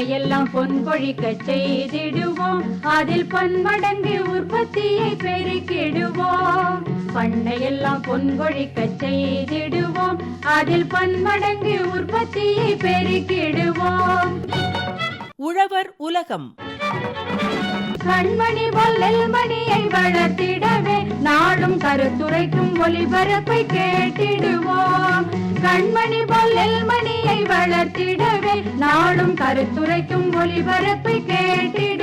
பண்ணையெல்லாம் பொன் கொழிக்க செய்திடுவோம், அதில் பன்மடங்கு உற்பத்தியை பெருக்கிடுவோம். பண்ணையெல்லாம் பொன் கொழிக்க செய்திடுவோம், அதில் பன்மடங்கு உற்பத்தியை பெருக்கிடுவோம். உழவர் உலகம். கண்மணி பொல்லல் மணியை வளர்த்திடவே நாடும் கருத்துரைக்கும் ஒளிபரப்பை கேட்டிடுவோம். கண்மணி பொல்லல் மணியை வளர்த்திடவே நாடும் கருத்துரைக்கும் ஒளிபரப்பை கேட்டிடுவோம்.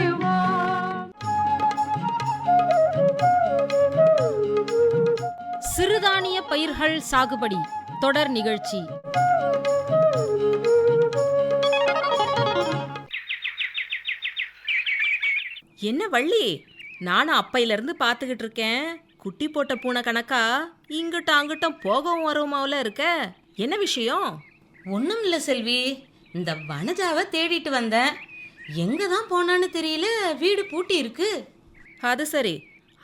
சிறுதானிய பயிர்கள் சாகுபடி தொடர் நிகழ்ச்சி. என்ன வள்ளி, நானும் அப்பையிலிருந்து பார்த்துக்கிட்டு இருக்கேன். குட்டி போட்ட பூனை கணக்கா இங்கிட்டும் அங்கிட்டும் போகவும் வருமாவில் இருக்க. என்ன விஷயம்? ஒன்றும் இல்லை செல்வி, இந்த வனஜாவை தேடிட்டு வந்தேன். எங்கே தான் போனான்னு தெரியல, வீடு பூட்டி இருக்கு. அது சரி,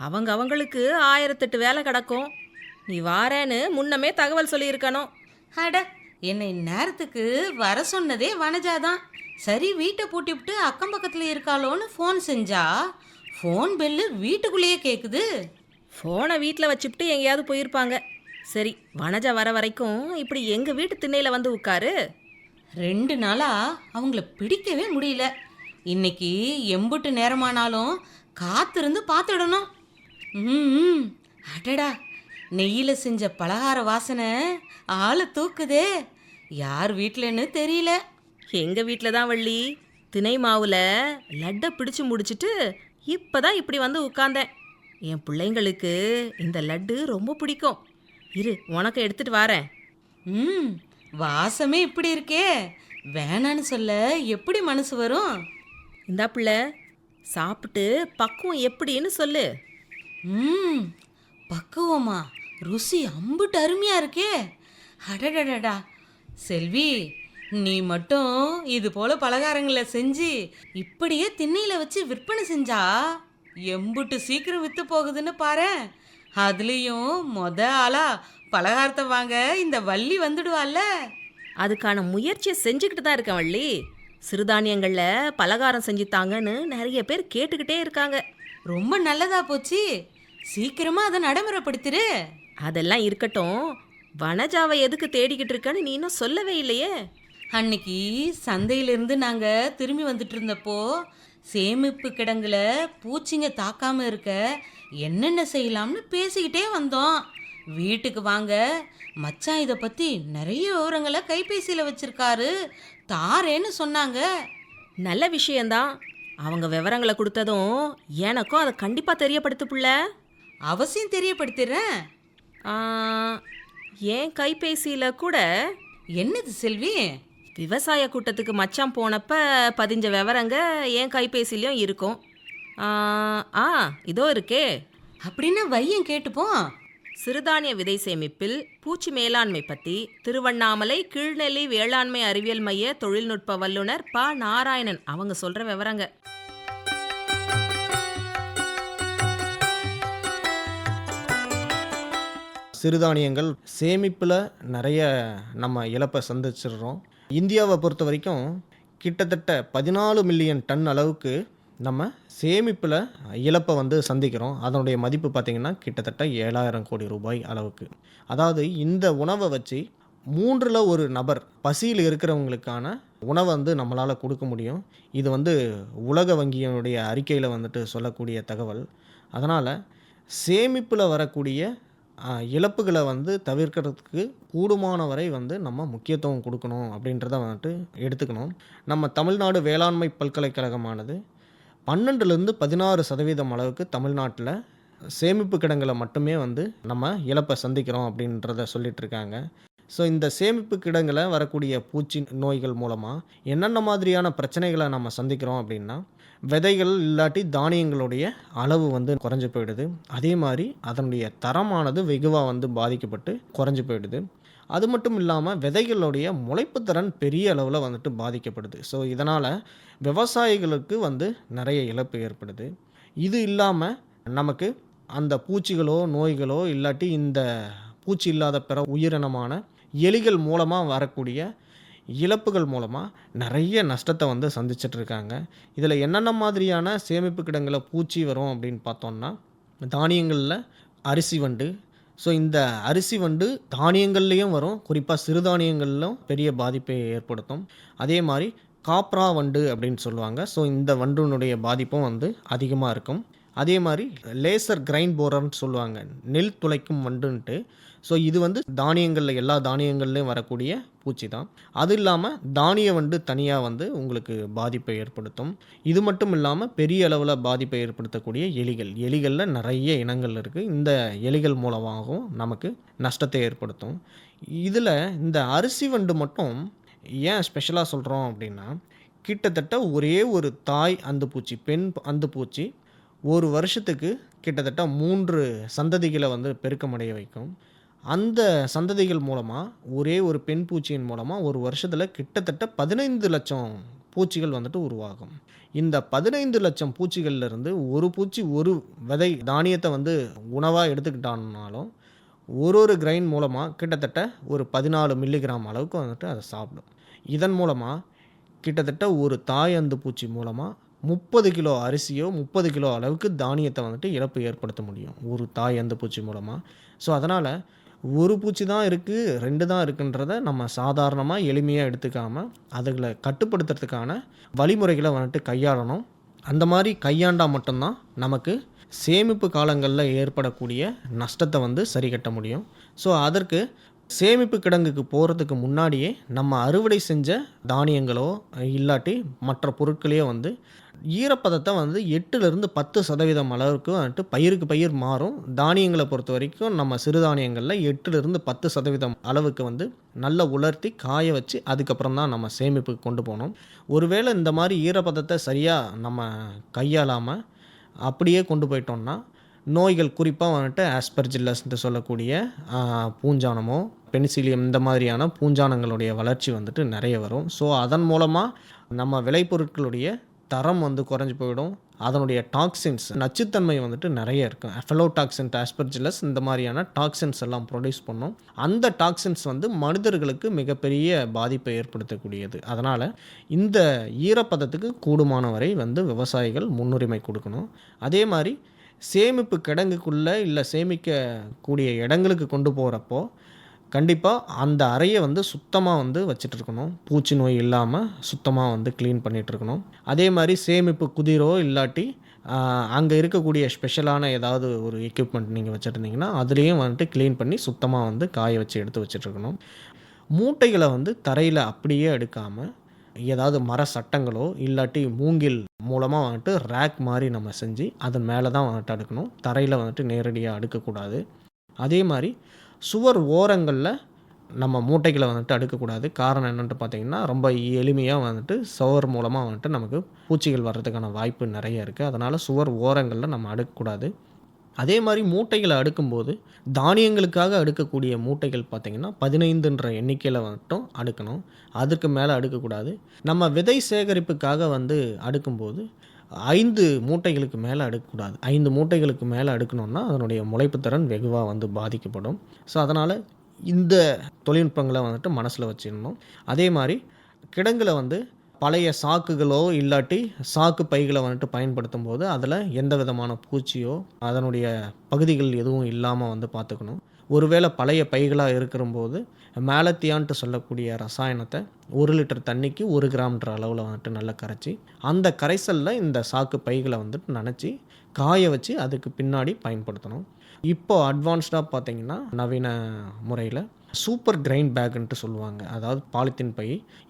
அவங்களுக்கு 1008 வேலை கிடக்கும். நீ வாரேன்னு முன்னமே தகவல் சொல்லியிருக்கணும். அட, என்னை நேரத்துக்கு வர சொன்னதே வனஜா தான். சரி, வீட்டை பூட்டிவிட்டு அக்கம் பக்கத்தில் இருக்காளோன்னு ஃபோன் செஞ்சா ஃபோன் பெல்லு வீட்டுக்குள்ளேயே கேட்குது. ஃபோனை வீட்டில் வச்சுட்டு எங்கேயாவது போயிருப்பாங்க. சரி, வனஜா வர வரைக்கும் இப்படி எங்கள் வீட்டு திண்ணையில் வந்து உட்காரு. 2 நாளாக அவங்கள பிடிக்கவே முடியல. இன்னைக்கு எம்புட்டு நேரமானாலும் காத்திருந்து பார்த்துடணும். அடடா, நெய்யில் செஞ்ச பலகார வாசனை ஆளை தூக்குதே. யார் வீட்டிலன்னு தெரியல. எங்கள் வீட்டில் தான் வள்ளி. தினை மாவில் லட்டை பிடிச்சு முடிச்சுட்டு இப்போ தான் இப்படி வந்து உட்கார்ந்தேன். என் பிள்ளைங்களுக்கு இந்த லட்டு ரொம்ப பிடிக்கும். இரு, உனக்கு எடுத்துகிட்டு வாரேன். வாசமே இப்படி இருக்கே, வேணான்னு சொல்ல எப்படி மனசு வரும்? இந்தா பிள்ளை, சாப்பிட்டு பக்குவம் எப்படின்னு சொல்லு. பக்குவமா? ருசி அம்புட்டு அருமையாக இருக்கே. அடடடடா செல்வி, நீ மட்டும் இது போல பலகாரங்களை செஞ்சு இப்படியே திண்ணையில் வச்சு விற்பனை செஞ்சா எம்புட்டு சீக்கிரம் விற்று போகுதுன்னு பாரு. அதுலேயும் ஆளா பலகாரத்தை வாங்க இந்த வள்ளி வந்துடுவாள்ல. அதுக்கான முயற்சியை செஞ்சுக்கிட்டு தான் இருக்கேன் வள்ளி. சிறுதானியங்களில் பலகாரம் செஞ்சுத்தாங்கன்னு நிறைய பேர் கேட்டுக்கிட்டே இருக்காங்க. ரொம்ப நல்லதா போச்சு. சீக்கிரமாக அதை நடைமுறைப்படுத்திரு. அதெல்லாம் இருக்கட்டும், வனஜாவை எதுக்கு தேடிக்கிட்டு இருக்கன்னு நீ இன்னும் சொல்லவே இல்லையே. அன்னைக்கு சந்தையிலிருந்து நாங்கள் திரும்பி வந்துட்டு இருந்தப்போ சேமிப்பு கிடங்குல பூச்சிங்க தாக்காமல் இருக்க என்னென்ன செய்யலாம்னு பேசிக்கிட்டே வந்தோம். வீட்டுக்கு வாங்க, மச்சான் இதை பற்றி நிறைய விவரங்களை கைபேசியில் வச்சுருக்காரு, தாரேன்னு சொன்னாங்க. நல்ல விஷயந்தான். அவங்க விவரங்களை கொடுத்ததும் எனக்கும் அதை கண்டிப்பாக தெரியப்படுத்து புள்ள. அவசியம் தெரியப்படுத்திடுறேன். என் கைபேசியில் கூட. என்னது செல்வி? விவசாய கூட்டத்துக்கு மச்சான் போனப்ப பதிஞ்ச விவரங்க என் கைபேசிலையும் இருக்கும். இதோ இருக்கே. அப்படின்னா வையன் கேட்டுப்போம். சிறுதானிய விதை சேமிப்பில் பூச்சி மேலாண்மை பற்றி திருவண்ணாமலை கீழ்நெல்லி வேளாண்மை அறிவியல் மைய தொழில்நுட்ப வல்லுநர் ப. நாராயணன் அவங்க சொல்கிற விவரங்க. சிறுதானியங்கள் சேமிப்பில் நிறைய நம்ம இழப்பை சந்திச்சிடுறோம். இந்தியாவை பொறுத்த வரைக்கும் கிட்டத்தட்ட 14 மில்லியன் டன் அளவுக்கு நம்ம சேமிப்பில் இழப்பை சந்திக்கிறோம். அதனுடைய மதிப்பு பார்த்திங்கன்னா கிட்டத்தட்ட 7000 கோடி ரூபாய் அளவுக்கு. அதாவது இந்த உணவை வச்சு 3ல் 1 நபர் பசியில் இருக்கிறவங்களுக்கான உணவை நம்மளால் கொடுக்க முடியும். இது உலக வங்கியினுடைய அறிக்கையில் சொல்லக்கூடிய தகவல். அதனால் சேமிப்பில் வரக்கூடிய இழப்புகளை தவிர்க்கிறதுக்கு கூடுமான வரை நம்ம முக்கியத்துவம் கொடுக்கணும் அப்படின்றத எடுத்துக்கணும். நம்ம தமிழ்நாடு வேளாண்மை பல்கலைக்கழகமானது 12லேருந்து 16% அளவுக்கு தமிழ்நாட்டில் சேமிப்பு கிடங்களை மட்டுமே நம்ம இழப்பை சந்திக்கிறோம் அப்படின்றத சொல்லிகிட்ருக்காங்க. ஸோ இந்த சேமிப்பு கிடங்கில் வரக்கூடிய பூச்சி நோய்கள் மூலமாக என்னென்ன மாதிரியான பிரச்சனைகளை நம்ம சந்திக்கிறோம் அப்படின்னா, விதைகள் இல்லாட்டி தானியங்களுடைய அளவு குறைஞ்சி போயிடுது. அதே மாதிரி அதனுடைய தரமானது வெகுவாக பாதிக்கப்பட்டு குறைஞ்சி போயிடுது. அது மட்டும் இல்லாமல் விதைகளுடைய முளைப்புத்திறன் பெரிய அளவில் பாதிக்கப்படுது. ஸோ இதனால் விவசாயிகளுக்கு நிறைய இழப்பு ஏற்படுது. இது இல்லாமல் நமக்கு அந்த பூச்சிகளோ நோய்களோ இல்லாட்டி இந்த பூச்சி இல்லாத பிற உயிரினமான எலிகள் மூலமாக வரக்கூடிய இழப்புகள் மூலமாக நிறைய நஷ்டத்தை வந்து சந்திச்சிட்டு இருக்காங்க. இதில் என்னென்ன மாதிரியான சேமிப்பு கிடங்குல பூச்சி வரும் அப்படின்னு பார்த்தோம்னா, தானியங்களில் அரிசி வண்டு. ஸோ இந்த அரிசி வண்டு தானியங்கள்லேயும் வரும், குறிப்பாக சிறுதானியங்களிலும் பெரிய பாதிப்பை ஏற்படுத்தும். அதே மாதிரி காப்ரா வண்டு அப்படின்னு சொல்லுவாங்க. ஸோ இந்த வண்டுனுடைய பாதிப்பும் வந்து அதிகமாக இருக்கும். அதே மாதிரி லேசர் கிரைண்ட் போரர்னு சொல்லுவாங்க, நெல் துளைக்கும் வண்டுன்ட்டு. ஸோ இது வந்து தானியங்களில் எல்லா தானியங்கள்லேயும் வரக்கூடிய பூச்சி தான். அது இல்லாமல் தானிய வண்டு தனியாக வந்து உங்களுக்கு பாதிப்பை ஏற்படுத்தும். இது மட்டும் இல்லாமல் பெரிய அளவில் பாதிப்பை ஏற்படுத்தக்கூடிய எலிகளில் நிறைய இனங்கள் இருக்குது. இந்த எலிகள் மூலமாகவும் நமக்கு நஷ்டத்தை ஏற்படுத்தும். இதில் இந்த அரிசி வண்டு மட்டும் ஏன் ஸ்பெஷலாக சொல்கிறோம் அப்படின்னா, கிட்டத்தட்ட ஒரே ஒரு தாய் அந்துப்பூச்சி, பெண் அந்துப்பூச்சி ஒரு வருஷத்துக்கு கிட்டத்தட்ட 3 சந்ததிகளை வந்து பெருக்கமடைய வைக்கும். அந்த சந்ததிகள் மூலமாக ஒரே ஒரு பெண் பூச்சியின் மூலமாக ஒரு வருஷத்தில் கிட்டத்தட்ட 15 லட்சம் பூச்சிகள் வந்துட்டு உருவாகும். இந்த 15 லட்சம் பூச்சிகள்லேருந்து ஒரு பூச்சி ஒரு விதை தானியத்தை வந்து உணவாக எடுத்துக்கிட்டான்னாலும் ஒரு கிரைன் மூலமாக கிட்டத்தட்ட ஒரு 14 மில்லிகிராம் அளவுக்கு வந்துட்டு அதை சாப்பிடும். இதன் மூலமாக கிட்டத்தட்ட ஒரு தாய் அந்து பூச்சி மூலமாக 30 கிலோ அரிசியோ 30 கிலோ அளவுக்கு தானியத்தை வந்துட்டு இழப்பு ஏற்படுத்த முடியும் ஒரு தாய் அந்து பூச்சி மூலமாக. ஸோ அதனால் ஒரு பூச்சி தான் இருக்குது, 2 தான் இருக்குன்றத நம்ம சாதாரணமாக எளிமையாக எடுத்துக்காமல் அதுகளை கட்டுப்படுத்துறதுக்கான வழிமுறைகளை வந்துட்டு கையாளணும். அந்த மாதிரி கையாண்டால் மட்டும்தான் நமக்கு சேமிப்பு காலங்களில் ஏற்படக்கூடிய நஷ்டத்தை வந்து சரி கட்ட முடியும். ஸோ அதற்கு சேமிப்பு கிடங்குக்கு போகிறதுக்கு முன்னாடியே நம்ம அறுவடை செஞ்ச தானியங்களோ இல்லாட்டி மற்ற பொருட்களையோ வந்து ஈரப்பதத்தை வந்து 8லேருந்து 10% அளவுக்கு வந்துட்டு பயிருக்கு பயிர் மாறும். தானியங்களை பொறுத்த வரைக்கும் நம்ம சிறுதானியங்களில் 8லேருந்து 10% அளவுக்கு வந்து நல்லா உலர்த்தி காய வச்சு அதுக்கப்புறம் தான் நம்ம சேமிப்புக்கு கொண்டு போகணும். ஒருவேளை இந்த மாதிரி ஈரப்பதத்தை சரியாக நம்ம கையாளாமல் அப்படியே கொண்டு போயிட்டோம்னா நோய்கள், குறிப்பாக வந்துட்டு ஆஸ்பெர்ஜில்லஸ்ன்ட்டு சொல்லக்கூடிய பூஞ்சானமோ பெனிசிலியம் இந்த மாதிரியான பூஞ்சானங்களுடைய வளர்ச்சி வந்துட்டு நிறைய வரும். ஸோ அதன் மூலமாக நம்ம விளைபொருட்களுடைய தரம் வந்து குறைஞ்சி போயிடும். அதனுடைய டாக்ஸின்ஸ், நச்சுத்தன்மை வந்துட்டு நிறைய இருக்கும். அஃபலோடாக்சின், ஆஸ்பெர்ஜில்லஸ் இந்த மாதிரியான டாக்ஸின்ஸ் எல்லாம் ப்ரொடியூஸ் பண்ணும். அந்த டாக்ஸின்ஸ் வந்து மனிதர்களுக்கு மிகப்பெரிய பாதிப்பை ஏற்படுத்தக்கூடியது. அதனால் இந்த ஈரப்பதத்துக்கு கூடுமான வரை வந்து விவசாயிகள் முன்னுரிமை கொடுக்கணும். அதே மாதிரி சேமிப்பு கிடங்குக்குள்ளே இல்லை சேமிக்கக்கூடிய இடங்களுக்கு கொண்டு போகிறப்போ கண்டிப்பாக அந்த அறையை வந்து சுத்தமாக வந்து வச்சிட்ருக்கணும். பூச்சி நோய் இல்லாமல் சுத்தமாக வந்து க்ளீன் பண்ணிகிட்ருக்கணும். அதே மாதிரி சேமிப்பு குதிரோ இல்லாட்டி அங்கே இருக்கக்கூடிய ஸ்பெஷலான ஏதாவது ஒரு எக்யூப்மெண்ட் நீங்கள் வச்சுருந்தீங்கன்னா அதுலேயும் வந்துட்டு க்ளீன் பண்ணி சுத்தமாக வந்து காய வச்சு எடுத்து வச்சிட்ருக்கணும். மூட்டைகளை வந்து தரையில் அப்படியே எடுக்காமல் ஏதாவது மர சட்டங்களோ இல்லாட்டி மூங்கில் மூலமாக வந்துட்டு ரேக் மாதிரி நம்ம செஞ்சு அதன் மேலே தான் வந்துட்டு அடுக்கணும். தரையில் வந்துட்டு நேரடியாக அடுக்கக்கூடாது. அதே மாதிரி சுவர் ஓரங்களில் நம்ம மூட்டைகளை வந்துட்டு அடுக்கக்கூடாது. காரணம் என்னென்னு பார்த்தீங்கன்னா, ரொம்ப எளிமையாக வந்துட்டு சுவர் மூலமாக வந்துட்டு நமக்கு பூச்சிகள் வர்றதுக்கான வாய்ப்பு நிறைய இருக்குது. அதனால் சுவர் ஓரங்களில் நம்ம அடுக்கக்கூடாது. அதே மாதிரி மூட்டைகளை அடுக்கும்போது தானியங்களுக்காக அடுக்கக்கூடிய மூட்டைகள் பார்த்திங்கன்னா 15ன்ற எண்ணிக்கையில் வந்துட்டும் அடுக்கணும். அதுக்கு மேலே அடுக்கக்கூடாது. நம்ம விதை சேகரிப்புக்காக வந்து அடுக்கும்போது 5 மூட்டைகளுக்கு மேலே அடுக்கக்கூடாது. 5 மூட்டைகளுக்கு மேலே அடுக்கணுன்னா அதனுடைய முளைப்பு திறன் வெகுவாக வந்து பாதிக்கப்படும். ஸோ அதனால் இந்த தொழில்நுட்பங்களை வந்துட்டு மனசில் வச்சிடணும். அதே மாதிரி கிடங்குல வந்து பழைய சாக்குகளோ இல்லாட்டி சாக்கு பைகளை வந்துட்டு பயன்படுத்தும் போது அதில் எந்த விதமான பூச்சியோ அதனுடைய பகுதிகள் எதுவும் இல்லாமல் வந்து பார்த்துக்கணும். ஒருவேளை பழைய பைகளாக இருக்கிறம்போது மேலத்தியான்ட்டு சொல்லக்கூடிய ரசாயனத்தை 1 லிட்டர் தண்ணிக்கு 1 கிராம்ன்ற அளவில் வந்துட்டு நல்லா கரைச்சி அந்த கரைசலில் இந்த சாக்கு பைகளை வந்துட்டு நனைச்சி காய வச்சு அதுக்கு பின்னாடி பயன்படுத்தணும். இப்போ அட்வான்ஸ்டாக பார்த்திங்கன்னா நவீன முறையில் சூப்பர் கிரைண்ட் பேக்குன்ட்டு சொல்லுவாங்க. அதாவது பாலித்தீன் பை.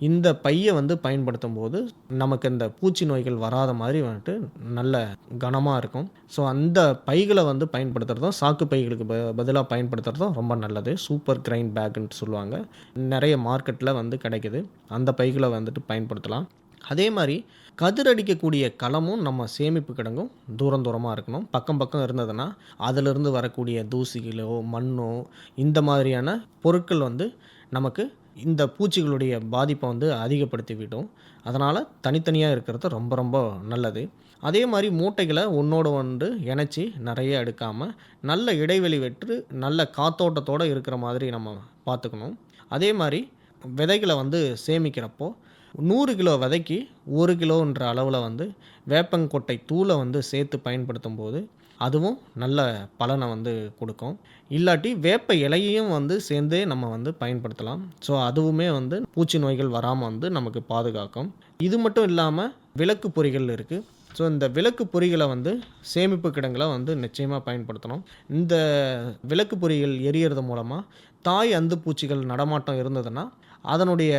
இந்த பையை வந்து பயன்படுத்தும் போது நமக்கு இந்த பூச்சி நோய்கள் வராத மாதிரி வந்துட்டு நல்ல கனமாக இருக்கும். ஸோ அந்த பைகளை வந்து பயன்படுத்துகிறதும் சாக்கு பைகளுக்கு பதிலாக பயன்படுத்துகிறதும் ரொம்ப நல்லது. சூப்பர் கிரைண்ட் பேக்குன்ட்டு சொல்லுவாங்க. நிறைய மார்க்கெட்டில் வந்து கிடைக்குது. அந்த பைகளை வந்துட்டு பயன்படுத்தலாம். அதே மாதிரி கதிரடிக்கக்கூடிய களமும் நம்ம சேமிப்பு கிடங்கும் தூரமாக இருக்கணும். பக்கம் இருந்ததுன்னா அதிலிருந்து வரக்கூடிய தூசிகளோ மண்ணோ இந்த மாதிரியான பொருட்கள் வந்து நமக்கு இந்த பூச்சிகளுடைய பாதிப்பை வந்து அதிகப்படுத்தி விடும். அதனால் தனித்தனியாக இருக்கிறது ரொம்ப ரொம்ப நல்லது. அதே மாதிரி மூட்டைகளை ஒன்றோடு ஒன்று இணைச்சி நிறைய எடுக்காமல் நல்ல இடைவெளி விட்டு நல்ல காத்தோட்டத்தோடு இருக்கிற மாதிரி நம்ம பார்த்துக்கணும். அதே மாதிரி விதைகளை வந்து சேமிக்கிறப்போ 100 கிலோ விதைக்கு 1 கிலோன்ற அளவில் வந்து வேப்பங்கொட்டை தூளை வந்து சேர்த்து பயன்படுத்தும் போது அதுவும் நல்ல பலனை வந்து கொடுக்கும். இல்லாட்டி வேப்ப இலையையும் வந்து சேர்ந்தே நம்ம வந்து பயன்படுத்தலாம். ஸோ அதுவுமே வந்து பூச்சி நோய்கள் வராமல் வந்து நமக்கு பாதுகாக்கும். இது மட்டும் இல்லாமல் விளக்கு பொறிகள் இருக்குது. ஸோ இந்த விளக்கு பொறிகளை வந்து சேமிப்பு கிடங்களை வந்து நிச்சயமாக பயன்படுத்தணும். இந்த விளக்கு பொறிகள் எரியறது மூலமாக தாய் அந்து பூச்சிகள் நடமாட்டம் இருந்ததுன்னா அதனுடைய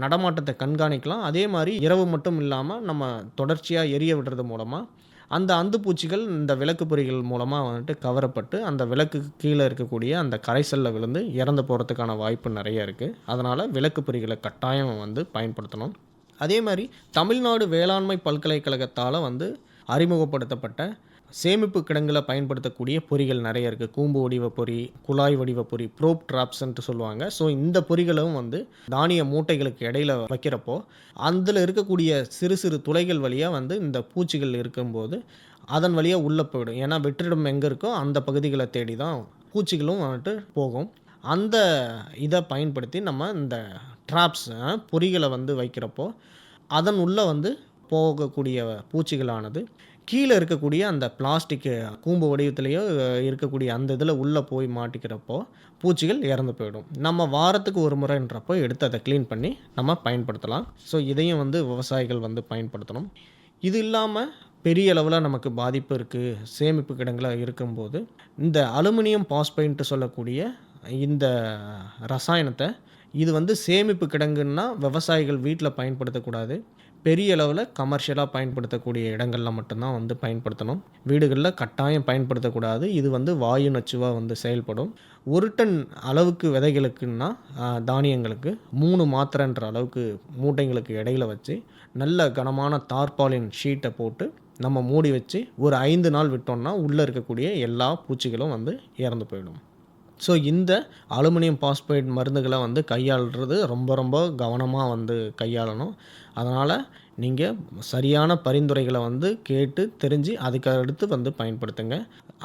நடமாட்டத்தை கண்காணிக்கலாம். அதே மாதிரி இரவு மட்டும் இல்லாமல் நம்ம தொடர்ச்சியாக எரிய விடுறது மூலமாக அந்த அந்து பூச்சிகள் இந்த விளக்கு பொறிகள் மூலமாக வந்துட்டு கவரப்பட்டு அந்த விளக்குக்கு கீழே இருக்கக்கூடிய அந்த கரைசலில் விழுந்து இறந்து போகிறதுக்கான வாய்ப்பு நிறைய இருக்குது. அதனால் விளக்கு பொறிகளை கட்டாயம் வந்து பயன்படுத்தணும். அதே மாதிரி தமிழ்நாடு வேளாண்மை பல்கலைக்கழகத்தால் வந்து அறிமுகப்படுத்தப்பட்ட சேமிப்பு கிடங்குல பயன்படுத்தக்கூடிய பொறிகள் நிறைய இருக்குது. கூம்பு வடிவ பொறி, குழாய் வடிவ பொறி, ப்ரோப் ட்ராப்ஸ்ன்ட்டு சொல்லுவாங்க. ஸோ இந்த பொறிகளும் வந்து தானிய மூட்டைகளுக்கு இடையில வைக்கிறப்போ அதில் இருக்கக்கூடிய சிறு சிறு துளைகள் வழியாக வந்து இந்த பூச்சிகள் இருக்கும்போது அதன் வழியாக உள்ளே போயிடும். ஏன்னா வெற்றிடம் எங்கே இருக்கோ அந்த பகுதிகளை தேடி தான் பூச்சிகளும் வந்துட்டு போகும். அந்த இதை பயன்படுத்தி நம்ம இந்த ட்ராப்ஸ் பொறிகளை வந்து வைக்கிறப்போ அதன் உள்ளே வந்து போகக்கூடிய பூச்சிகளானது கீழே இருக்கக்கூடிய அந்த பிளாஸ்டிக்கு கூம்பு வடிவத்திலேயோ இருக்கக்கூடிய அந்த இதில் உள்ளே போய் மாட்டிக்கிறப்போ பூச்சிகள் இறந்து போயிடும். நம்ம வாரத்துக்கு ஒரு முறைன்றப்போ எடுத்து அதை க்ளீன் பண்ணி நம்ம பயன்படுத்தலாம். ஸோ இதையும் வந்து விவசாயிகள் வந்து பயன்படுத்தணும். இது இல்லாமல் பெரிய அளவில் நமக்கு பாதிப்பு இருக்குது சேமிப்பு கிடங்குல இருக்கும்போது இந்த அலுமினியம் பாஸ்பைன்ட்டு சொல்லக்கூடிய இந்த ரசாயனத்தை இது வந்து சேமிப்பு கிடங்குன்னா விவசாயிகள் வீட்டில் பயன்படுத்தக்கூடாது. பெரிய அளவில் கமர்ஷியலாக பயன்படுத்தக்கூடிய இடங்களில் மட்டும்தான் வந்து பயன்படுத்தணும். வீடுகளில் கட்டாயம் பயன்படுத்தக்கூடாது. இது வந்து வாயு நச்சுவாக வந்து செயல்படும். 1 டன் அளவுக்கு விதைகளுக்குன்னா தானியங்களுக்கு 3 மாத்திரைன்ற அளவுக்கு மூட்டைங்களுக்கு இடையில வச்சு நல்ல கனமான தார்பாலின் ஷீட்டை போட்டு நம்ம மூடி வச்சு ஒரு 5 நாள் விட்டோம்னா உள்ளே இருக்கக்கூடிய எல்லா பூச்சிகளும் வந்து இறந்து போயிடும். ஸோ இந்த அலுமினியம் பாஸ்பைட் மருந்துகளை வந்து கையாளுறது ரொம்ப ரொம்ப கவனமாக வந்து கையாளணும். அதனால் நீங்கள் சரியான பரிந்துரைகளை வந்து கேட்டு தெரிஞ்சு அதுக்கு அடுத்து வந்து பயன்படுத்துங்க.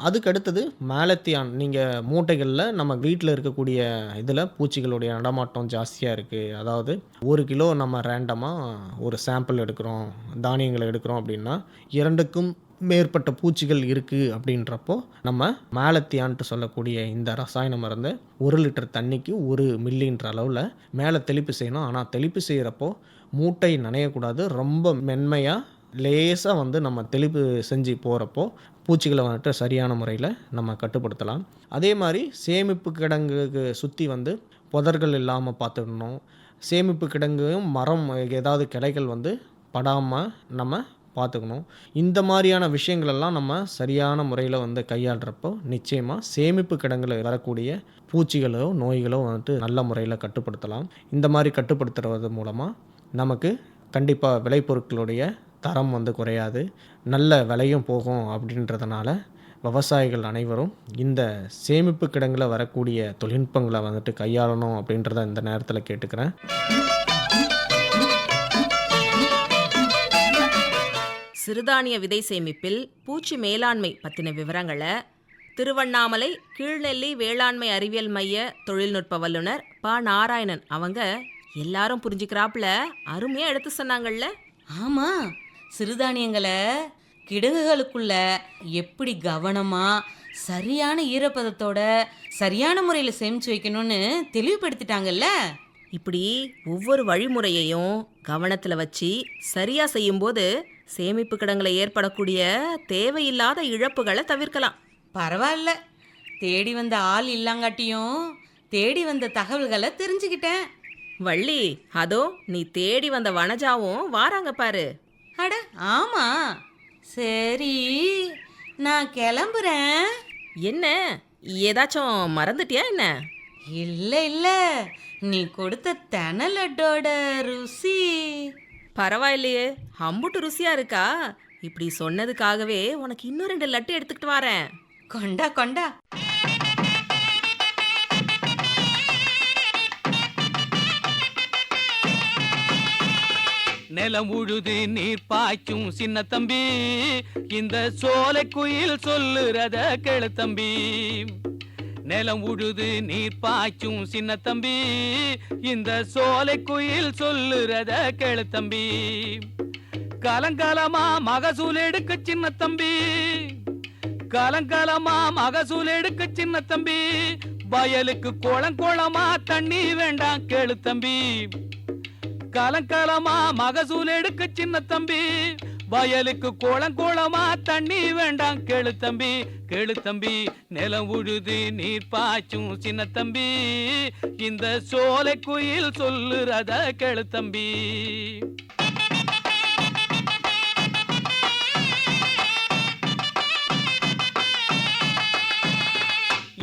அதுக்கடுத்தது மேலத்தியான். நீங்கள் மூட்டைகளில் நம்ம வீட்டில் இருக்கக்கூடிய இதில் பூச்சிகளுடைய நடமாட்டம் ஜாஸ்தியாக இருக்குது. அதாவது 1 கிலோ நம்ம ரேண்டமாக ஒரு சாம்பிள் எடுக்கிறோம், தானியங்களை எடுக்கிறோம் அப்படின்னா 2க்கும் மேற்பட்ட பூச்சிகள் இருக்குது அப்படின்றப்போ நம்ம மேலத்தியான்ட்டு சொல்லக்கூடிய இந்த ரசாயன மருந்தை 1 லிட்டர் தண்ணிக்கு 1 மில்லின்ற அளவில் மேலே தெளிப்பு செய்யணும். ஆனால் தெளிப்பு செய்கிறப்போ மூட்டை நனையக்கூடாது. ரொம்ப மென்மையாக லேசாக வந்து நம்ம தெளிப்பு செஞ்சு போகிறப்போ பூச்சிகளை வந்துட்டு சரியான முறையில் நம்ம கட்டுப்படுத்தலாம். அதே மாதிரி சேமிப்பு கிடங்குக்கு சுற்றி வந்து புதர்கள் இல்லாமல் பார்த்துக்கணும். சேமிப்பு கிடங்கும் மரம் ஏதாவது கிளைகள் வந்து படாமல் நம்ம பார்த்துக்கணும். இந்த மாதிரியான விஷயங்களெல்லாம் நம்ம சரியான முறையில் வந்து கையாளுறப்போ நிச்சயமாக சேமிப்பு கிடங்குல வரக்கூடிய பூச்சிகளோ நோய்களோ வந்துட்டு நல்ல முறையில் கட்டுப்படுத்தலாம். இந்த மாதிரி கட்டுப்படுத்துறது மூலமாக நமக்கு கண்டிப்பாக விளைபொருட்களுடைய தரம் வந்து குறையாது, நல்ல விலையும் போகும். அப்படின்றதுனால விவசாயிகள் அனைவரும் இந்த சேமிப்பு கிடங்குல வரக்கூடிய தொழில்நுட்பங்களை வந்துட்டு கையாளணும் அப்படின்றத இந்த நேரத்தில் கேட்டுக்கிறேன். சிறுதானிய விதை சேமிப்பில் பூச்சி மேலாண்மை பற்றின விவரங்களை திருவண்ணாமலை கீழ்நெல்லி வேளாண்மை அறிவியல் மைய தொழில்நுட்ப வல்லுனர் ப. நாராயணன் அவங்க எல்லாரும் புரிஞ்சுக்கிறாப்புல அருமையாக எடுத்து சொன்னாங்கள்ல. ஆமாம், சிறுதானியங்களை கிடங்குகளுக்குள்ள எப்படி கவனமாக சரியான ஈரப்பதத்தோட சரியான முறையில் சேமித்து வைக்கணும்னு தெளிவுபடுத்திட்டாங்கல்ல. இப்படி ஒவ்வொரு வழிமுறையையும் கவனத்தில் வச்சு சரியாக செய்யும்போது சேமிப்பு கிடங்குல ஏற்படக்கூடிய தேவையில்லாத இழப்புகளை தவிர்க்கலாம். பரவாயில்ல, தேடி வந்த ஆள் இல்லாங்காட்டியும் தேடி வந்த தகவல்களை தெரிஞ்சுக்கிட்டேன். வள்ளி, அதோ நீ தேடி வந்த வனஜாவும் வாராங்க பாரு. அட ஆமா, சரி நான் கிளம்புறேன். என்ன, ஏதாச்சும் மறந்துட்டியா என்ன? இல்லை இல்லை, நீ கொடுத்த தென லட்டோட ருசி பரவாயில்லையே, அம்புட்டு ருசியா இருக்கா? இப்படி சொன்னதுக்காகவே உனக்கு இன்னும் 2 லட்டு எடுத்துக்கிட்டு வரேன். கொண்டா கொண்டா. நிலம் உழுது நீர் பாய்ச்சும் சின்ன தம்பி, இந்த சோலை குயில் சொல்லுறத கேளு தம்பி. நிலம் உழுது நீர் பாய்ச்சும் சின்ன தம்பி இந்த சோலை குயில் சொல்லுறத கேளு தம்பி கலங்கலமா மகசூல் எடுக்க சின்ன தம்பி கலங்கலமா மகசூல் எடுக்க சின்ன தம்பி வயலுக்கு குளமா தண்ணி வேண்டாம் கேளு தம்பி கலங்கலமா மகசூல் எடுக்க சின்ன தம்பி வயலுக்கு குளமா தண்ணி வேண்டாம் கேளு தம்பி நிலம் உழுது நீர் பாய்ச்சும் சின்ன தம்பி இந்த சோலை குயில் சொல்லுறத கேளு தம்பி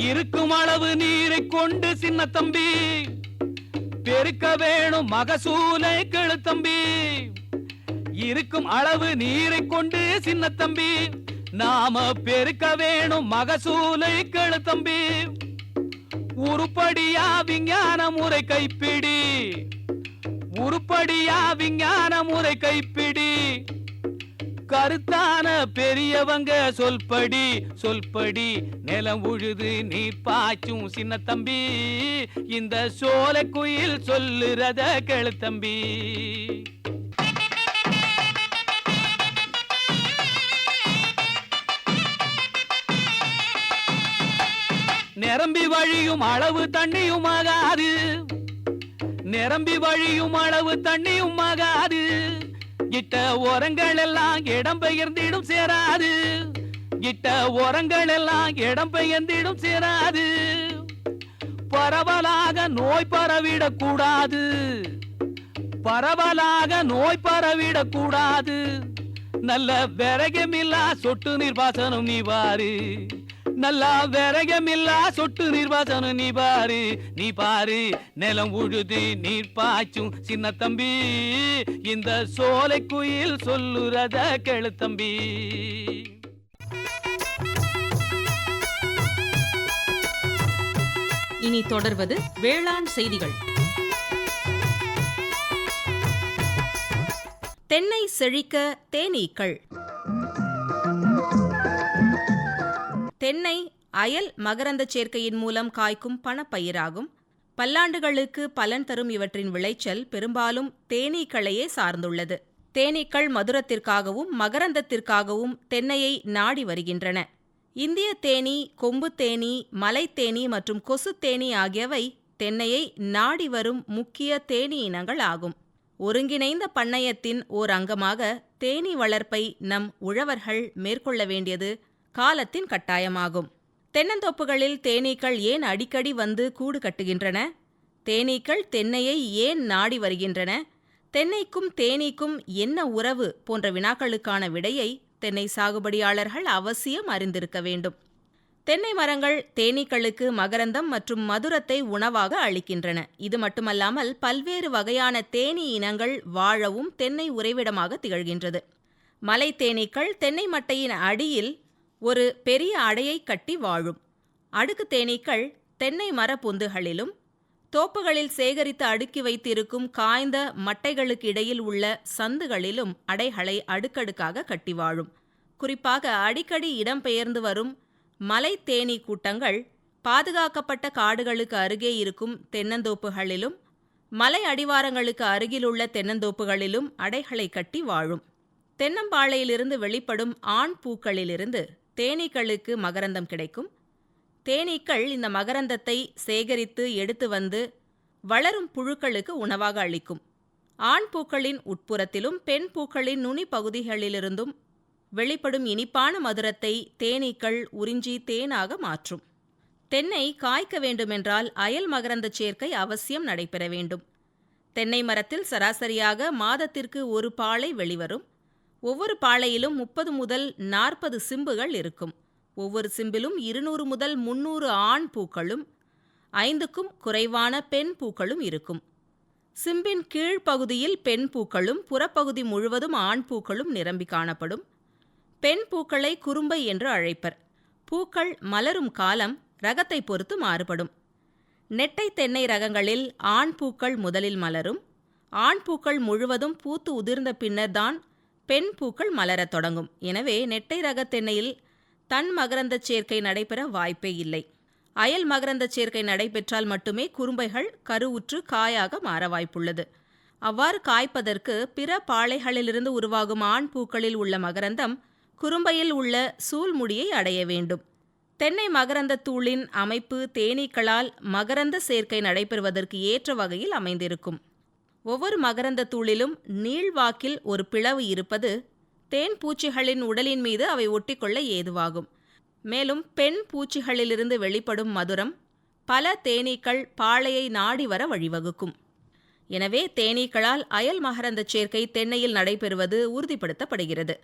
இருக்கும் அளவு நீரை கொண்டு சின்ன தம்பி பெருக்க வேணும் மகசூலை கேளு தம்பி இருக்கும் அளவு நீரை கொண்டு சின்ன தம்பி நாம பெருக்க வேணும் மகசூலை கேளு தம்பி உருப்படியா விஞ்ஞான முறை கைப்பிடி உருப்படியா விஞ்ஞான முறை கைப்பிடி கருத்தான பெரியவங்க சொல்படி நிலம் உழுது நீர் பாய்ச்சும் சின்ன தம்பி இந்த சோலை குயில் சொல்லுறத கேளு தம்பி நிரம்பி வழியும் அளவு தண்ணியும் ஆகாது நிரம்பி வழியும் அளவு தண்ணியும் ஆகாது கிட்ட ஓரங்கள் எல்லாம் இடம் பெயர்ந்திடும் சேராது கிட்ட ஓரங்கள் எல்லாம் இடம் பெயர்ந்திடும் சேராது பரவலாக நோய் பரவிடக் கூடாது பரவலாக நோய் பரவிடக் கூடாது நல்ல விரகமில்லா சொட்டு நிர்வாசனம் நீ பாரு நல்லா விரகமில்லா சொட்டு நிர்வாசனம் நீ பாரு நிலம் உழுது நீர் பாய்ச்சும் சின்ன தம்பி இந்த சோலை குயில் சொல்லுறத கேளு தம்பி இனி தொடர்வது வேளாண் செய்திகள். தென்னை செழிக்க தேனீக்கள். தென்னை அயல் மகரந்த சேர்க்கையின் மூலம் காய்க்கும் பணப்பயிராகும். பல்லாண்டுகளுக்கு பலன் தரும் இவற்றின் விளைச்சல் பெரும்பாலும் தேனீக்களையே சார்ந்துள்ளது. தேனீக்கள் மதுரத்திற்காகவும் மகரந்தத்திற்காகவும் தென்னையை நாடி வருகின்றன. இந்திய தேனீ, கொம்பு தேனீ, மலைத்தேனீ மற்றும் கொசுத்தேனீ ஆகியவை தென்னையை நாடி வரும் முக்கிய தேனீ இனங்கள் ஆகும். ஒருங்கிணைந்த பண்ணையத்தின் ஓர் அங்கமாக தேனீ வளர்ப்பை நம் உழவர்கள் மேற்கொள்ள வேண்டியது காலத்தின் கட்டாயமாகும். தென்னந்தோப்புகளில் தேனீக்கள் ஏன் அடிக்கடி வந்து கூடு கட்டுகின்றன? தேனீக்கள் தென்னையை ஏன் நாடி வருகின்றன? தென்னைக்கும் தேனீக்கும் என்ன உறவு போன்ற வினாக்களுக்கான விடையை தென்னை சாகுபடியாளர்கள் அவசியம் அறிந்திருக்க வேண்டும். தென்னை மரங்கள் தேனீக்களுக்கு மகரந்தம் மற்றும் மதுரத்தை உணவாக அளிக்கின்றன. இது மட்டுமல்லாமல் பல்வேறு வகையான தேனீ இனங்கள் வாழவும் தென்னை உறைவிடமாக திகழ்கின்றது. மலை தேனீக்கள் தென்னை மட்டையின் அடியில் ஒரு பெரிய அடையை கட்டி வாழும். அடுக்கு தேனீக்கள் தென்னை மர பொந்துகளிலும் தோப்புகளில் சேகரித்து அடுக்கி வைத்திருக்கும் காய்ந்த மட்டைகளுக்கு இடையில் உள்ள சந்துகளிலும் அடைகளை அடுக்கடுக்காக கட்டி வாழும். குறிப்பாக அடிக்கடி இடம்பெயர்ந்து வரும் மலை தேனீ கூட்டங்கள் பாதுகாக்கப்பட்ட காடுகளுக்கு அருகே இருக்கும் தென்னந்தோப்புகளிலும் மலை அடிவாரங்களுக்கு அருகிலுள்ள தென்னந்தோப்புகளிலும் அடைகளை கட்டி வாழும். தென்னம்பாளையிலிருந்து வெளிப்படும் ஆண் பூக்களிலிருந்து தேனீக்களுக்கு மகரந்தம் கிடைக்கும். தேனீக்கள் இந்த மகரந்தத்தை சேகரித்து எடுத்து வந்து வளரும் புழுக்களுக்கு உணவாக அளிக்கும். ஆண் பூக்களின் உட்புறத்திலும் பெண் பூக்களின் நுனி பகுதிகளிலிருந்தும் வெளிப்படும் இனிப்பான மதுரத்தை தேனீக்கள் உறிஞ்சி தேனாக மாற்றும். தென்னை காய்க்க வேண்டுமென்றால் அயல் மகரந்த சேர்க்கை அவசியம் நடைபெற வேண்டும். தென்னை மரத்தில் சராசரியாக மாதத்திற்கு ஒரு பாளை வெளிவரும். ஒவ்வொரு பாளையிலும் 30 முதல் 40 சிம்புகள் இருக்கும். ஒவ்வொரு சிம்பிலும் 200 முதல் 300 ஆண் பூக்களும் 5க்கும் குறைவான பெண் பூக்களும் இருக்கும். சிம்பின் கீழ்ப்பகுதியில் பெண் பூக்களும் புறப்பகுதி முழுவதும் ஆண் பூக்களும் நிரம்பி காணப்படும். பெண் பூக்களை குறும்பை என்று அழைப்பர். பூக்கள் மலரும் காலம் ரகத்தை பொறுத்து மாறுபடும். நெட்டை தென்னை ரகங்களில் ஆண் பூக்கள் முதலில் மலரும். ஆண் பூக்கள் முழுவதும் பூத்து உதிர்ந்த பின்னர்தான் பெண் பூக்கள் மலரத் தொடங்கும். எனவே நெட்டை ரக தென்னையில் தன் மகரந்த சேர்க்கை நடைபெற வாய்ப்பே இல்லை. அயல் மகரந்த சேர்க்கை நடைபெற்றால் மட்டுமே குரும்பைகள் கருவுற்று காயாக மாற வாய்ப்புள்ளது. அவ்வாறு காய்ப்பதற்கு பிற பாளைகளிலிருந்து உருவாகும் ஆண் பூக்களில் உள்ள மகரந்தம் குரும்பையில் உள்ள சூல்முடியை அடைய வேண்டும். தென்னை மகரந்த தூளின் அமைப்பு தேனீக்களால் மகரந்த சேர்க்கை நடைபெறுவதற்கு ஏற்ற வகையில் அமைந்திருக்கும். ஒவ்வொரு மகரந்த தூளிலும் நீள்வாக்கில் ஒரு பிளவு இருப்பது தேன் பூச்சிகளின் உடலின் மீது அவை ஒட்டிக்கொள்ள ஏதுவாகும். மேலும் பெண் பூச்சிகளிலிருந்து வெளிப்படும் மதுரம் பல தேனீக்கள் பாளையை நாடி வர வழிவகுக்கும். எனவே தேனீக்களால் அயல் மகரந்த சேர்க்கை தென்னையில் நடைபெறுவது உறுதிப்படுத்தப்படுகிறது.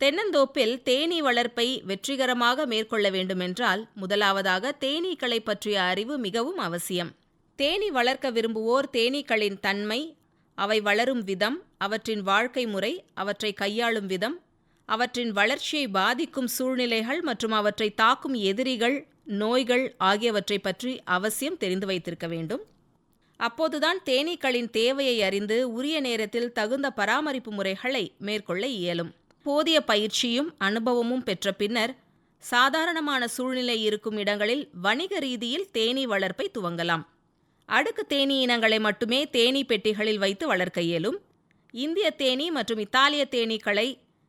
தென்னந்தோப்பில் தேனீ வளர்ப்பை வெற்றிகரமாக மேற்கொள்ள வேண்டுமென்றால் முதலாவதாக தேனீக்களை பற்றிய அறிவு மிகவும் அவசியம். தேனீ வளர்க்க விரும்புவோர் தேனீக்களின் தன்மை, அவை வளரும் விதம், அவற்றின் வாழ்க்கை முறை, அவற்றை கையாளும் விதம், அவற்றின் வளர்ச்சியை பாதிக்கும் சூழ்நிலைகள் மற்றும் அவற்றை தாக்கும் எதிரிகள், நோய்கள் ஆகியவற்றை பற்றி அவசியம் தெரிந்து வைத்திருக்க வேண்டும். அப்போதுதான் தேனீக்களின் தேவையை அறிந்து உரிய நேரத்தில் தகுந்த பராமரிப்பு முறைகளை மேற்கொள்ள இயலும். போதிய பயிற்சியும் அனுபவமும் பெற்ற பின்னர் சாதாரணமான சூழ்நிலை இருக்கும் இடங்களில் வணிக ரீதியில் தேனீ வளர்ப்பை துவங்கலாம். அடுக்கு தேனீ இனங்களை மட்டுமே தேனீ பெட்டிகளில் வைத்து வளர்க்க இயலும். இந்திய தேனீ மற்றும் இத்தாலிய தேனீக்களை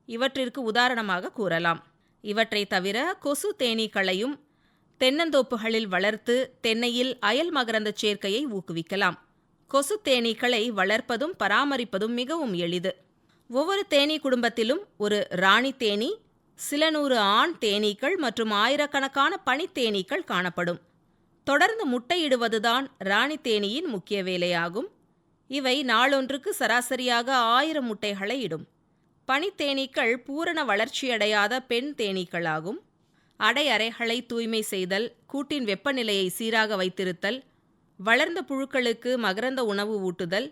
இவற்றிற்கு உதாரணமாக கூறலாம். இவற்றை தவிர கொசு தேனீக்களையும் தென்னந்தோப்புகளில் வளர்த்து தென்னையில் அயல் மகரந்த சேர்க்கையை ஊக்குவிக்கலாம். கொசு தேனீக்களை வளர்ப்பதும் பராமரிப்பதும் மிகவும் எளிது. ஒவ்வொரு தேனீ குடும்பத்திலும் ஒரு ராணி தேனீ, சில நூறு ஆண் தேனீக்கள் மற்றும் ஆயிரக்கணக்கான பனித்தேனீக்கள் காணப்படும். தொடர்ந்து முட்டையிடுவதுதான் ராணி தேனீயின் முக்கிய வேலையாகும். இவை நாளொன்றுக்கு சராசரியாக 1000 முட்டைகளை இடும். பனித்தேனீக்கள் பூரண வளர்ச்சியடையாத பெண் தேனீக்களாகும். அடை அறைகளை தூய்மை செய்தல், கூட்டின் வெப்பநிலையை சீராக வைத்திருத்தல், வளர்ந்த புழுக்களுக்கு மகரந்த உணவு ஊட்டுதல்,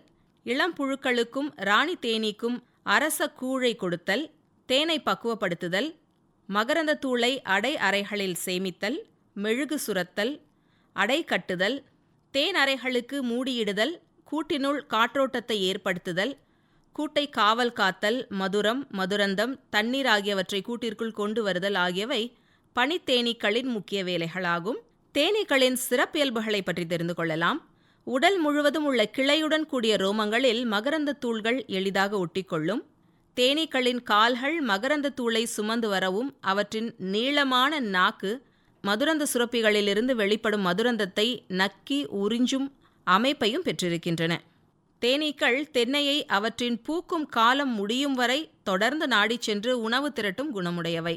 இளம் புழுக்களுக்கும் ராணி தேனீக்கும் அரச கூழை கொடுத்தல், தேனை பக்குவப்படுத்துதல், மகரந்த தூளை அடை அறைகளில் சேமித்தல், மெழுகு சுரத்தல், அடை கட்டுதல், தேன் அறைகளுக்கு மூடியிடுதல், கூட்டினுள் காற்றோட்டத்தை ஏற்படுத்துதல், கூட்டை காவல் காத்தல், மதுரம், மதுரந்தம், தண்ணீர் ஆகியவற்றை கூட்டிற்குள் கொண்டு வருதல் ஆகியவை பனித்தேனீக்களின் முக்கிய வேலைகளாகும். தேனீக்களின் சிறப்பியல்புகளை பற்றி தெரிந்து கொள்ளலாம். உடல் முழுவதும் உள்ள கிளையுடன் கூடிய ரோமங்களில் மகரந்த தூள்கள் எளிதாக ஒட்டிக்கொள்ளும். தேனீக்களின் கால்கள் மகரந்த தூளை சுமந்து வரவும் அவற்றின் நீளமான நாக்கு மதுரந்த சுரப்பிகளிலிருந்து வெளிப்படும் மதுரந்தத்தை நக்கி உறிஞ்சும் அமைப்பையும் பெற்றிருக்கின்றன. தேனீக்கள் தென்னையை அவற்றின் பூக்கும் காலம் முடியும் வரை தொடர்ந்து நாடிச் சென்று உணவு திரட்டும் குணமுடையவை.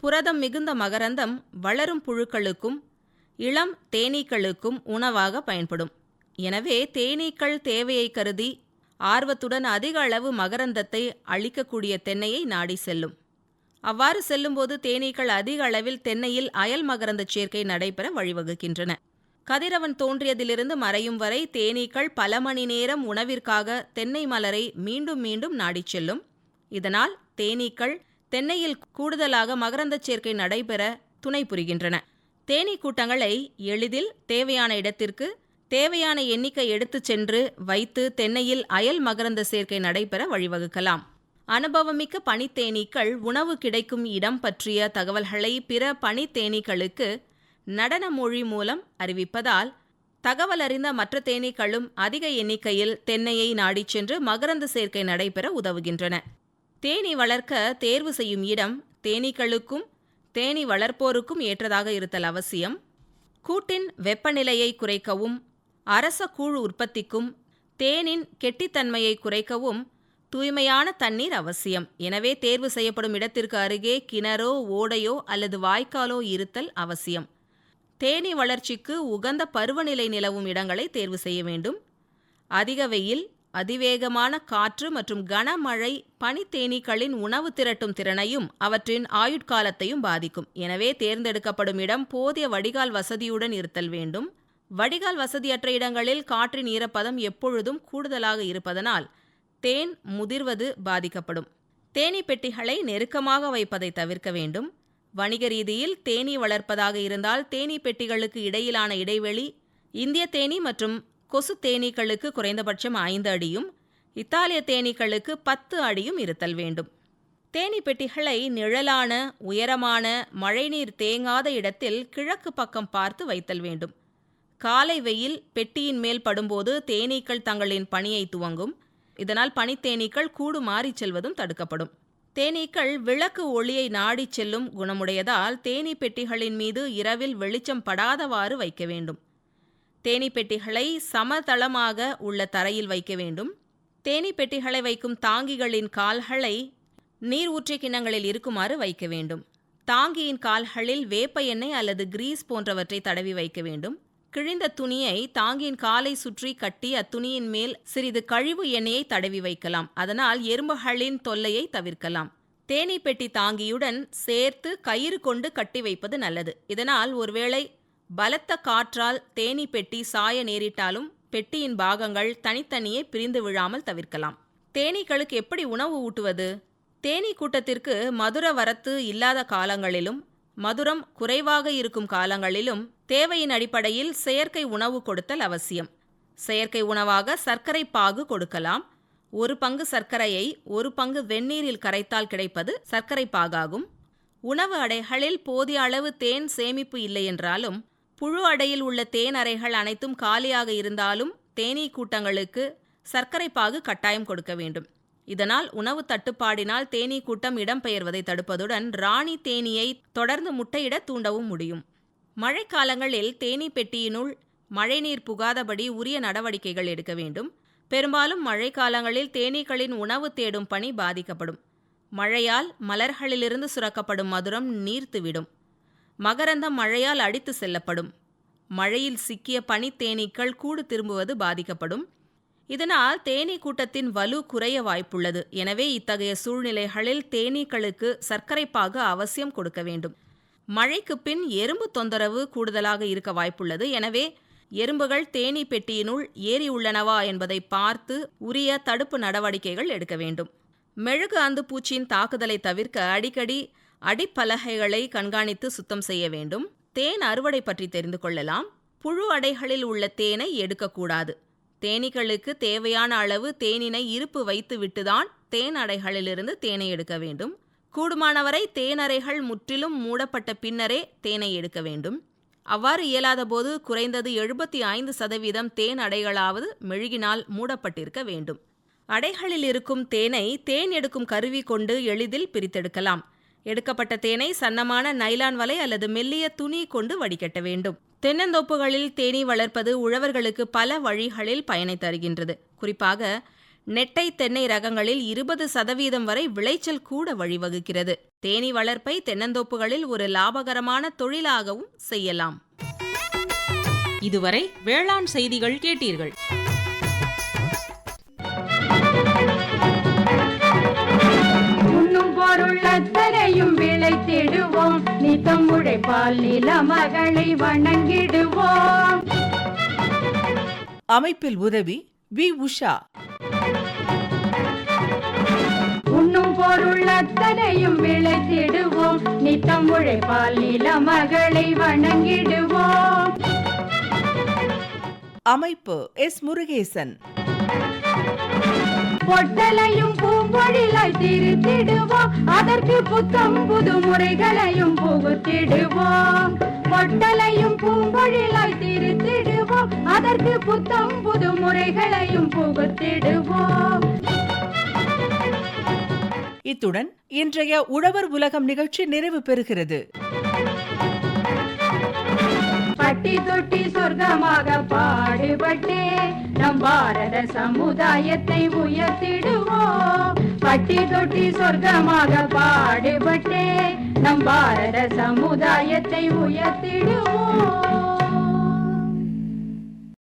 புரதம் மிகுந்த மகரந்தம் வளரும் புழுக்களுக்கும் இளம் தேனீக்களுக்கும் உணவாக பயன்படும். எனவே தேனீக்கள் தேவையை கருதி ஆர்வத்துடன் அதிக அளவு மகரந்தத்தை அளிக்கக்கூடிய தென்னையை நாடி செல்லும். அவ்வாறு செல்லும்போது தேனீக்கள் அதிக அளவில் தென்னையில் அயல் மகரந்த சேர்க்கை நடைபெற வழிவகுக்கின்றன. கதிரவன் தோன்றியதிலிருந்து மறையும் வரை தேனீக்கள் பல மணி நேரம் உணவிற்காக தென்னை மலரை மீண்டும் மீண்டும் நாடிச் செல்லும். இதனால் தேனீக்கள் தென்னையில் கூடுதலாக மகரந்த சேர்க்கை நடைபெற துணை புரிகின்றன. தேனீ கூட்டங்களை எளிதில் தேவையான இடத்திற்கு தேவையான எண்ணிக்கை எடுத்துச் சென்று வைத்து தென்னையில் அயல் மகரந்த சேர்க்கை நடைபெற வழிவகுக்கலாம். அனுபவமிக்க பனித்தேனீக்கள் உணவு கிடைக்கும் இடம் பற்றிய தகவல்களை பிற பனித்தேனீக்களுக்கு நடன மொழி மூலம் அறிவிப்பதால் தகவல் அறிந்த மற்ற தேனீக்களும் அதிக எண்ணிக்கையில் தென்னையை நாடிச் சென்று மகரந்த சேர்க்கை நடைபெற உதவுகின்றன. தேனீ வளர்க்க தேர்வு செய்யும் இடம் தேனீக்களுக்கும் தேனீ வளர்ப்போருக்கும் ஏற்றதாக இருத்தல் அவசியம். கூட்டின் வெப்பநிலையை குறைக்கவும் அரச கூழ் உற்பத்திக்கும் தேனின் கெட்டித்தன்மையை குறைக்கவும் தூய்மையான தண்ணீர் அவசியம். எனவே தேர்வு செய்யப்படும் இடத்திற்கு அருகே கிணறோ ஓடையோ அல்லது வாய்க்காலோ இருத்தல் அவசியம். தேனீ வளர்ச்சிக்கு உகந்த பருவநிலை நிலவும் இடங்களை தேர்வு செய்ய வேண்டும். அதிக வெயில், அதிவேகமான காற்று மற்றும் கனமழை பனித்தேனீக்களின் உணவு திரட்டும் திறனையும் அவற்றின் ஆயுட்காலத்தையும் பாதிக்கும். எனவே தேர்ந்தெடுக்கப்படும் இடம் போதிய வடிகால் வசதியுடன் இருத்தல் வேண்டும். வடிகால் வசதியற்ற இடங்களில் காற்றின் ஈரப்பதம் எப்பொழுதும் கூடுதலாக இருப்பதனால் தேன் முதிர்வது பாதிக்கப்படும். தேனீ பெட்டிகளை நெருக்கமாக வைப்பதை தவிர்க்க வேண்டும். வணிக ரீதியில் தேனீ வளர்ப்பதாக இருந்தால் தேனீ பெட்டிகளுக்கு இடையிலான இடைவெளி இந்திய தேனீ மற்றும் கொசு தேனீக்களுக்கு குறைந்தபட்சம் 5 அடியும் இத்தாலிய தேனீக்களுக்கு 10 அடியும் இருத்தல் வேண்டும். தேனீ பெட்டிகளை நிழலான உயரமான மழைநீர் தேங்காத இடத்தில் கிழக்கு பக்கம் பார்த்து வைத்தல் வேண்டும். காலை வெயில் பெட்டியின் மேல் படும்போது தேனீக்கள் தங்களின் பணியை துவங்கும். இதனால் பனித்தேனீக்கள் கூடு மாறிச் செல்வதும் தடுக்கப்படும். தேனீக்கள் விளக்கு ஒளியை நாடிச் செல்லும் குணமுடையதால் தேனீ பெட்டிகளின் மீது இரவில் வெளிச்சம் படாதவாறு வைக்க வேண்டும். தேனீ பெட்டிகளை சமதளமாக உள்ள தரையில் வைக்க வேண்டும். தேனீ பெட்டிகளை வைக்கும் தாங்கிகளின் கால்களை நீர் ஊற்றிய கிண்ணங்களில் இருக்குமாறு வைக்க வேண்டும். தாங்கியின் கால்களில் வேப்ப எண்ணெய் அல்லது கிரீஸ் போன்றவற்றை தடவி வைக்க வேண்டும். கிழிந்த துணியை தாங்கியின் காலை சுற்றி கட்டி அத்துணியின் மேல் சிறிது கழிவு எண்ணெயை தடவி வைக்கலாம். அதனால் எறும்புகளின் தொல்லையை தவிர்க்கலாம். தேனீ பெட்டி தாங்கியுடன் சேர்த்து கயிறு கொண்டு கட்டி வைப்பது நல்லது. இதனால் ஒருவேளை பலத்த காற்றால் தேனீ பெட்டி சாய நேரிட்டாலும் பெட்டியின் பாகங்கள் தனித்தனியே பிரிந்து விழாமல் தவிர்க்கலாம். தேனீக்களுக்கு எப்படி உணவு ஊட்டுவது? தேனீ கூட்டத்திற்கு மதுர வரத்து இல்லாத காலங்களிலும் மதுரம் குறைவாக இருக்கும் காலங்களிலும் தேவையின் அடிப்படையில் செயற்கை உணவு கொடுத்தல் அவசியம். செயற்கை உணவாக சர்க்கரை பாகு கொடுக்கலாம். 1 பங்கு சர்க்கரையை 1 பங்கு வெந்நீரில் கரைத்தால் கிடைப்பது சர்க்கரை பாகாகும். உணவு அடைகளில் போதிய அளவு தேன் சேமிப்பு இல்லை என்றாலும் புழு அடையில் உள்ள தேன் அறைகள் அனைத்தும் காலியாக இருந்தாலும் தேனீ கூட்டங்களுக்கு சர்க்கரை பாகு கட்டாயம் கொடுக்க வேண்டும். இதனால் உணவு தட்டுப்பாடினால் தேனீ கூட்டம் இடம்பெயர்வதை தடுப்பதுடன் ராணி தேனீயை தொடர்ந்து முட்டையிட தூண்டவும் முடியும். மழைக்காலங்களில் தேனீ பெட்டியினுள் மழைநீர் புகாதபடி உரிய நடவடிக்கைகள் எடுக்க வேண்டும். பெரும்பாலும் மழைக்காலங்களில் தேனீக்களின் உணவு தேடும் பணி பாதிக்கப்படும். மழையால் மலர்களிலிருந்து சுரக்கப்படும் மதுரம் நீர்த்துவிடும். மகரந்தம் மழையால் அடித்து செல்லப்படும். மழையில் சிக்கிய பனித்தேனீக்கள் கூடு திரும்புவது பாதிக்கப்படும். இதனால் தேனீ கூட்டத்தின் வலு குறைய வாய்ப்புள்ளது. எனவே இத்தகைய சூழ்நிலைகளில் தேனீக்களுக்கு சர்க்கரை பாகு அவசியம் கொடுக்க வேண்டும். மழைக்கு பின் எறும்பு தொந்தரவு கூடுதலாக இருக்க வாய்ப்புள்ளது. எனவே எறும்புகள் தேனீ பெட்டியினுள் ஏறி உள்ளனவா என்பதை பார்த்து உரிய தடுப்பு நடவடிக்கைகள் எடுக்க வேண்டும். மெழுகு அந்து பூச்சியின் தாக்குதலை தவிர்க்க அடிக்கடி அடிப்பலகைகளை கண்காணித்து சுத்தம் செய்ய வேண்டும். தேன் அறுவடை பற்றி தெரிந்து கொள்ளலாம். புழு அடைகளில் உள்ள தேனை எடுக்கக்கூடாது. தேனீக்களுக்கு தேவையான அளவு தேனினை இருப்பு வைத்து விட்டுதான் தேன் அடைகளிலிருந்து தேனை எடுக்க வேண்டும். கூடுமானவரை தேனறைகள் முற்றிலும் மூடப்பட்ட பின்னரே தேனை எடுக்க வேண்டும். அவ்வாறு இயலாத போது குறைந்தது 75% தேன் அடைகளாவது மெழுகினால் மூடப்பட்டிருக்க வேண்டும். அடைகளில் இருக்கும் தேனை தேன் எடுக்கும் கருவி கொண்டு எளிதில் பிரித்தெடுக்கலாம். எடுக்கப்பட்ட தேனை சன்னமான நைலான் வலை அல்லது மெல்லிய துணி கொண்டு வடிகட்ட வேண்டும். தென்னந்தோப்புகளில் தேனீ வளர்ப்பது உழவர்களுக்கு பல வழிகளில் பயனை தருகின்றது. குறிப்பாக நெட்டை தென்னை ரகங்களில் 20% வரை விளைச்சல் கூட வழிவகுக்கிறது. தேனீ வளர்ப்பை தென்னந்தோப்புகளில் ஒரு லாபகரமான தொழிலாகவும் செய்யலாம். இதுவரை வேளாண் செய்திகள் கேட்டீர்கள். பொருளத்தரையும் விளைத்திடுவோம். நித்தம் உழைப்பால் நில மகளை வணங்கிடுவோம். அமைப்பில் உதவி வி. உஷா. உண்ணும் பொருளத்தரையும் விளைத்திடுவோம். நித்தம் உழைப்பால் நில மகளை வணங்கிடுவோம். அமைப்பு எஸ். முருகேசன். பொட்டலையும் பூம்பொழிலாய் திருத்திடுவோம். அதற்கு புத்தம் புது முறைகளையும் புகுத்திடுவோம். பொட்டலையும் பூம்பொழிலாய் திருத்திடுவோம். அதற்கு புத்தம் புது முறைகளையும் புகுத்திடுவோம். இத்துடன் இன்றைய உழவர் உலகம் நிகழ்ச்சி நிறைவு பெறுகிறது. பட்டி தொட்டி சொர்க்கமாக பாடுபட்டே நம் பாரத சமுதாயத்தை உயர்த்திடுவோம். பட்டி தொட்டி சொர்க்கமாக பாடுபட்டே நம் பாரத சமுதாயத்தை உயர்த்திடுவோம்.